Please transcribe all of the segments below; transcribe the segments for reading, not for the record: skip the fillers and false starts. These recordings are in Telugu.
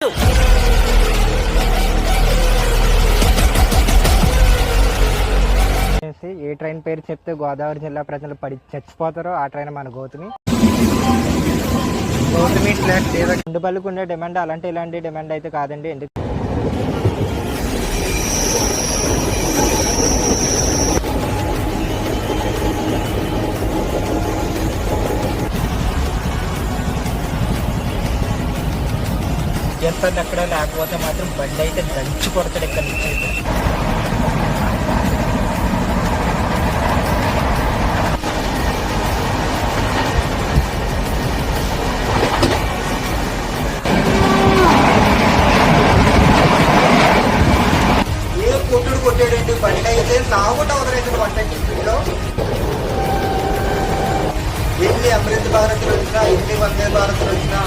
ఏ ట్రైన్ పేరు చెప్తే గోదావరి జిల్లా ప్రజలు పడి చచ్చిపోతారో ఆ ట్రైన్ మన గౌతమి గుండుపల్లికి ఉండే డిమాండ్ అలాంటి ఇలాంటి డిమాండ్ అయితే కాదండి. ఎందుకు చేస్తాను అక్కడ, లేకపోతే మాత్రం బండి అయితే దంచి కొడతాడు ఇక్కడ నుంచి అయితే. ఏ కొట్టుడు కొట్టాడండి బండి అయితే నాగుంటా వదలైతే 120 స్పీడ్లో. ఎన్ని అమృత్ భారత్లు వచ్చినా, ఎన్ని వందే భారత్లు వచ్చినా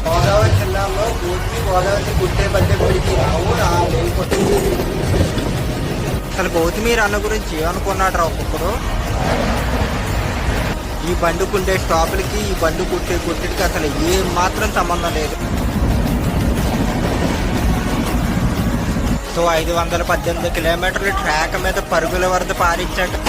గోదావరి జిల్లాలో గోదావరి గుట్టే బద్దె గుడికి అసలు గౌతమి అన్న గురించి ఏమనుకున్నాడు రా ఒక్కొక్కరు. ఈ బండి కుండే స్టాపులకి ఈ బండి కుట్టే గుట్టికి అసలు ఏం మాత్రం సంబంధం లేదు. సో 518 కిలోమీటర్లు ట్రాక్ మీద పరుగుల వరద పారించాడు.